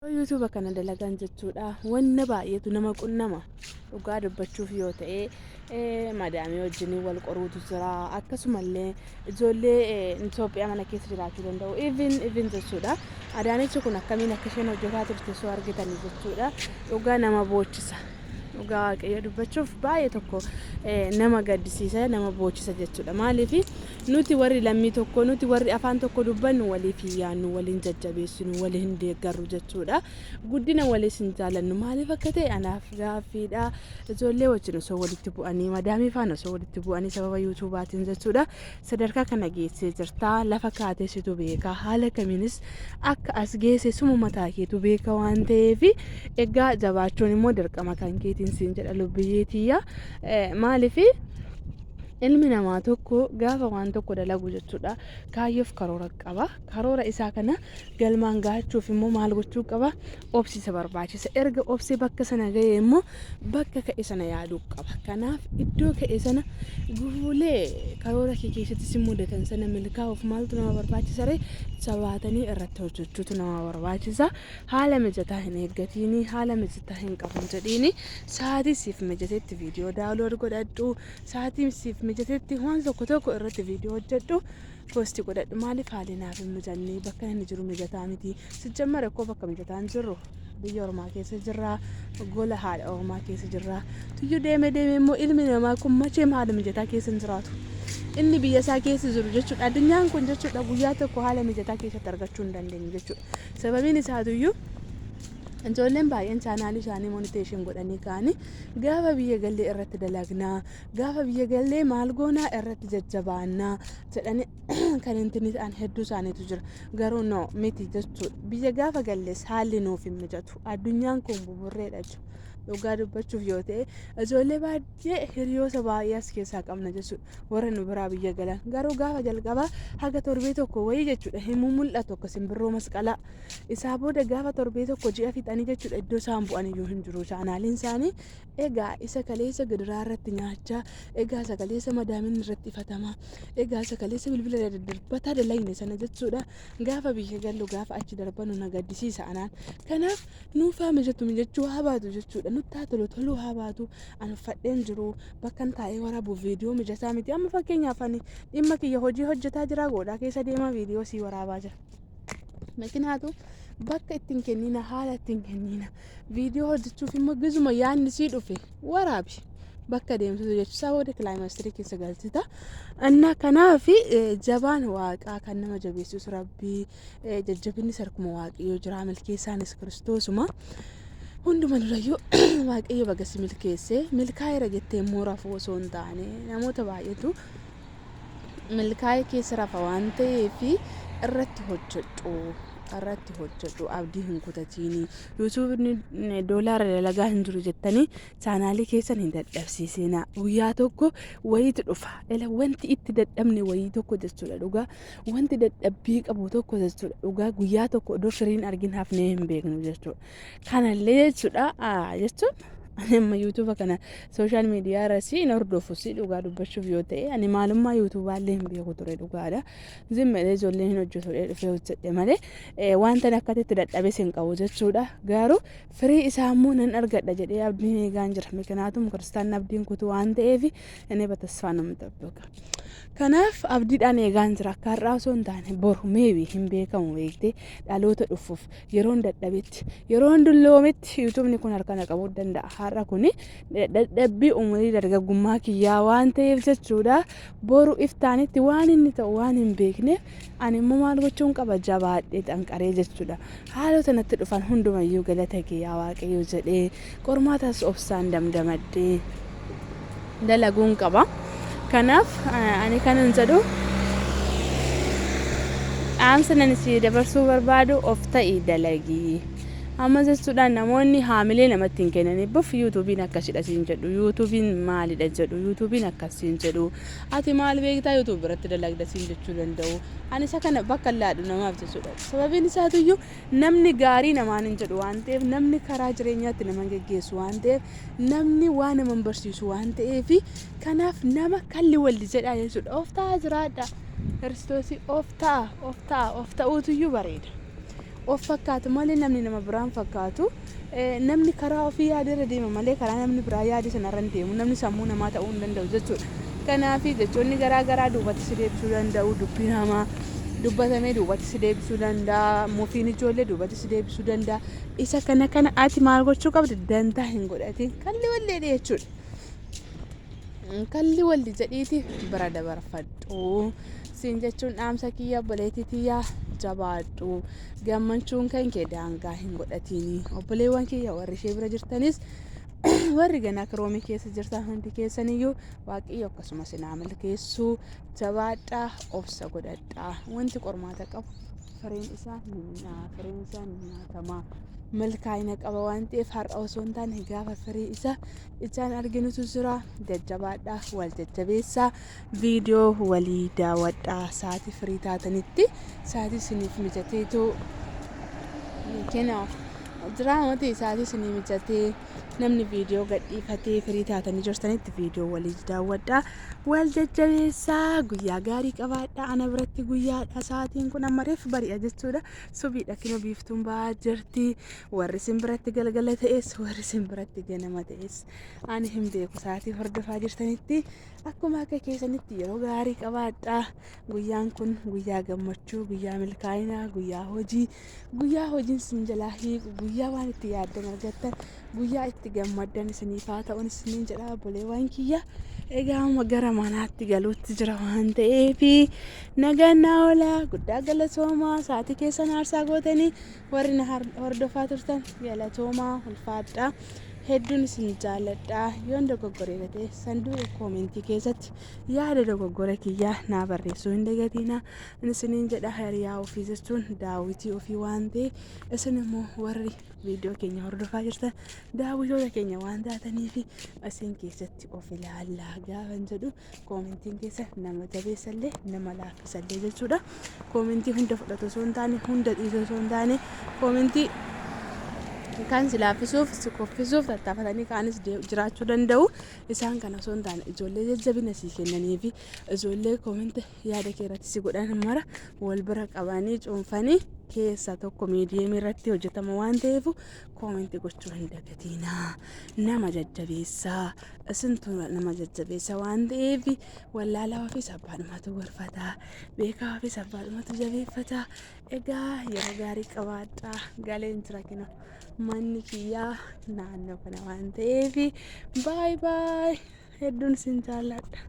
YouTube kana dalagaan jechuudha. Wanna baay'eetu nama qunnama. Dhugaa dubbachuuf yoo ta'e madaamii wajjin wal qoruutu jira. Akkasumallee ijoollee Itoophiyaa mana keessa jiraachuu danda'u. Even jechuudha. Adaanichi kun akkamiin akka isheen hojjetaa turte soo argitanii jechuudha. Dhugaa nama boochisa. Dhugaa waaqayyo dubbachuuf baay'ee tokko nama gaddisiisa, nama boochisa jechuudha. Maaliif nuti warri lammii tokko, nuti warri afaan tokko dubbannu waliif yaannu, waliin jajjabeessinu, waliin deeggarru jechuudha. Guddina waliis hin jaalannu. Maaliif akka ta'e anaaf gaaffiidha. Ijoollee wajjin osoo walitti bu'anii, madaamii faana osoo walitti bu'anii sababa yuutuubaatiin jechuudha. Sadarkaa kana geessee jirta. Lafa kaateessitu beeka. Haala kamiinis akka as geesse suma mataa keetu beeka waan ta'eef egaa jabaachuun immoo dirqama kan keetiin siin jedha lubbiyyeetiyya. Maaliif ilmi namaa tokko gaafa waan tokko dalagu jechuudha kaayyoof karoora qaba. Karoora isaa kana galmaan gahachuuf immoo maal gochuu qaba? Obsiisa barbaachisa. Erga obsee bakka sana ga'e immoo bakka ka'e sana yaaduu qaba. Kanaaf iddoo ka'e sana gufuulee karoora kee keessatti si mudatan sana milkaa'uuf maaltu nama barbaachisa ree? Sabaatanii irratti hojjechuutu nama barbaachisa. Haala mijataa hin eeggatiin, haala mijataa hin qaban jedhiin sa'aatii siif mijatetti viidiyoo daawunlood godhadhu. Sa'aatii siif mijatetti waan tokko irratti viidiyoo hojjedhu poostii godhadhu. Maaliif haalli naaf hin mijanne? Bakka inni jiru mijataa miti. Sijjammara akkoo bakka mijataa hin jirru. Biyya ormaa keessa jirra, gola haadha ormaa keessa jirra. Tuyyuu deeme immoo ilmi namaa kun macheem haala mijataa keessa hin jiraatu. Inni biyya isaa keessa jiru jechuudha. Addunyaan kun jechuudha guyyaa tokko haala mijataa keessatti argachuu hin dandeenye jechuudha. Sababiin isaatuyyuu ijoolleen baay'een chaanaalii isaanii moniteeshin godhanii kaanii gaafa biyya gallee irratti dalagnaa, gaafa biyya gallee maal goonaa irratti jajjabaannaa jedhanii kan intini ta'an hedduu isaaniitu jira. Garuu no miti jechuudha. Biyya gaafa gallees haalli nuuf hin mijatu. Addunyaan kun buburreedha jechuudha. Dhugaa dubbachuuf yoo ta'e ijoollee baay'ee hiriyoota baay'ee as keessaa qabna jechuudha. Warra nu biraa biyya galan garuu gaafa jalqabaa haga torbee tokko wayii jechuudha himuu mul'atu akka simbirroo masqalaa. Isaa booda gaafa torbee tokko ji'a fixanii jechuudha iddoo isaan bu'an iyyuu hin jiru. Chaanaaliin isaanii egaa isa kaleessa gidiraa irratti nyaachaa, egaa isa kaleessa madaamin irratti ifatamaa, egaa isa kaleessa bilbila daddarbataa dalagne sana jechuudha. Gaafa biyya gallu gaafa achi darbanu na gaddisiisa anaan. Kanaaf nuufaa mijachuu haa baatu jechuudha. Nuttaa tolu haa baatu. An uffadheen jiru bakkan taa'ee waraabuuf viidiyoo mijataa miti. Amma fakkeenyaaf ani dhimma kiyya hojii hojjetaa jira godhaa keessa deema viidiyoo sii waraabaa jira. Makinaatu bakka ittiin kennina, haala ittiin kennina. Viidiyoo hojjechuuf immoo gizuma yaadni sii dhufe waraabi. Bakka deemsisu jechuudha. Sababa kilaayimeestirii keessa galchita. Anna kanaaf jabaan waaqaa kan nama jabeessus rabbii jajjabinni sarkuma waaqayyoo jira. Milkeessaanis kiristoosuma. Hunduma durayyuu waaqayyo bagasi milkeesse milkaa'eera jettee immoo rafuu osoo hin taane namoota baay'eetu milkaa'ee keessa rafa waan ta'eef irratti hojjedhu abdii hin kutatiin. YouTube'n doolaara dalagaa hin jiru jettanii chaanaalii keessan hin dadhabsiisina. Guyyaa tokko wayiitu dhufa. Wanti itti dadhabne wayii tokko jechuudha. Dhugaa wanti dadhabbii qabu tokko jechuudha. Dhugaa guyyaa tokko iddoo firiin argin hafnee hin beeknu jechuudha. Kanallee jechuudha jechuun amma YouTube kana social media irratti hin hordofu si dhugaa dubbachuuf yoo ta'e ani maalummaa YouTube illee hin beeku ture dhugaadha. Zimmelee ijoolleen hin hojjetu dhufee hojjedhe malee wanta akkasitti dadhabee sin qabu jechuudha. Garuu firii isaa immoo nan argadha jedhee abdiin eegaan jira. Miknaatum kiristaanni abdiin kutu waan ta'eef inni batasfaa nama tabboka. Kanaaf abdiidhaan eegaan jira. Akka har'aa osoo hin taane boru meebii hin beekamu beektee dhaloota dhufuuf yeroon dadhabetti yeroon dulloometti YouTube'n kun harkana qabuu danda'a. Har'a kuni dadhabbii umurii dargaggummaa kiyyaa waan ta'eef jechuudha. Boru iftaanitti waan inni ta'u waan hin beekneef ani immoo maal gochuun qaba jabaadhee xanqaree jechuudha. Haalota natti dhufan hundumayyuu galata kee yaa waaqayyo jedhee qormaatas obsaan damdamadhee dalaguun qaba. Kanaaf ani kanan jedhu dhaamsa nan si dabarsuu barbaadu of ta'ii dalagii. Amma jechuudha namoonni haamilee namatti hin kennanii buuf YouTube'n akkasidha siin jedhu. YouTube'n maalidha jedhu. YouTube'n akkasiin jedhu. Ati maal beektaa YouTube irratti dalagda siin jechuu danda'u. Ani isa kana bakka laadhu namaaf jechuudha. Sababiin isaatiyyuu namni gaarii namaan hin jedhu waan ta'eef, namni karaa jireenyaatti nama geggeessu waan ta'eef, namni waan nama barsiisu waan ta'eef kanaaf nama kalli walli jedha jechuudha. Of ta'aa jiraadha. Kiristoosii of ta'uutuyyuu bareeda. of fakkaatu malee namni nama biraan fakkaatu. Namni karaa ofii yaadee deema malee karaa namni biraa yaade sanarra hin deemu. Namni sammuu namaa ta'uu hin danda'u jechuudha. Kanaaf jechoonni garaa garaa duubatti si deebisuu danda'u. Dubbii namaa dubbatamee duubatti si deebisuu danda'a. Mufiin ijoollee duubatti si deebisuu danda'a. Isa kana ati maal gochuu qabdi? Dantaa hin godhatin kalli wallee jechuudha. Kalli walli jedhiiti bira dabarfadhu. Siin jechuun dhaamsa kiyya obboleettii tiyyaa jabaadhu. Gammachuun kan kee daangaa hin godhatini. Obboleewwan kiyya warri ishee bira jirtanis warri ganaa kiroomii keessa jirtan hundi keessaniyyuu waaqayyo akkasumas naa milkeessuu jabaadhaa obsa godhadhaa. Wanti qormaata qabu firiin isaa ni nyaatama. Milkaa'ina qaba waan ta'eef har'a osoo hin taane gaafa firii isaa ijaan arginutu jira. Jajjabaadhaa wal jajjabeessaa viidiyoo walii daawwadhaa sa'aatii firii taatanitti sa'aatii isiniif mijateetu kenna. Diraamoti sa'aatii isinii mijatee namni viidiyoo gadhiifatee firii taatanii jirtanitti viidiyoo walii daawwadhaa wal jajjabeessaa. Guyyaa gaarii qabaadhaa. Ana biratti guyyaadha sa'aatiin kun amma reef bari'a jechuudha. Subiidha kinoo biiftuun ba'aa jirti. Warri isin biratti galgala ta'es warri isin biratti ganama ta'es ani hin beeku. Sa'aatii hordofaa jirtanitti akkuma akka keessanitti yeroo gaarii qabaadhaa. Guyyaan kun guyyaa gammachuu, guyyaa milkaa'inaa, guyyaa hojiin sin jalaa hiiku, guyyaa waan itti yaaddan argattan, guyyaa itti gammaddan isiniif haa ta'uun isiniin jedha obboleewwan kiyya. Egaa gara manaatti galuutti jira waan ta'eef nagaan naa oolaa. Guddaa galatoomaa. Sa'aatii keessan aarsaa gootanii warri na hordofaa turtan galatoomaa ulfaadhaa. Hedduun isin jaalladhaa. Yoon dogoggoree ta'e sanduuqa koomentii keessatti yaada dogoggora kiyyaa naa barreessuu hin dagatinaa. Isiniin jedha hiriyaa ofii jechuun daawwitii ofii waan ta'e isin immoo warri viidiyoo keenya hordofaa jirtan daawwitoota keenya waan taataniif isin keessatti of ilaallaa gaafan jedhu koomentiin keessa nama jabeessallee nama laaffisallee jechuudha. Koomentii hunda fudhatu osoo hin taane hunda dhiisuu osoo hin taane koomentii kan si laaffisuuf si koffisuuf tattaafatanii kaanis jiraachuu danda'u. Isaan kana osoo hin taane ijoollee jajjabina sii kennanii fi ijoollee koomentii yaada kee irratti si godhan mara wal bira qabanii cuunfanii keessa tokko miidiyeemii irratti hojjetama waan ta'eef koomentii gochuu hin dagatinaa. Nama jajjabeessaa. Isintu nama jajjabeessa waan ta'eef wallaalaa fi sabbaadhumatu gorfataa. Beekaa fi sabbaadhumatu jabeeffataa. Egaa yeroo gaarii qabaadhaa. Galeen jira kinoo. Manni kiyyaa naannoo kana waan ta'eef baay hedduun isin jaalladha.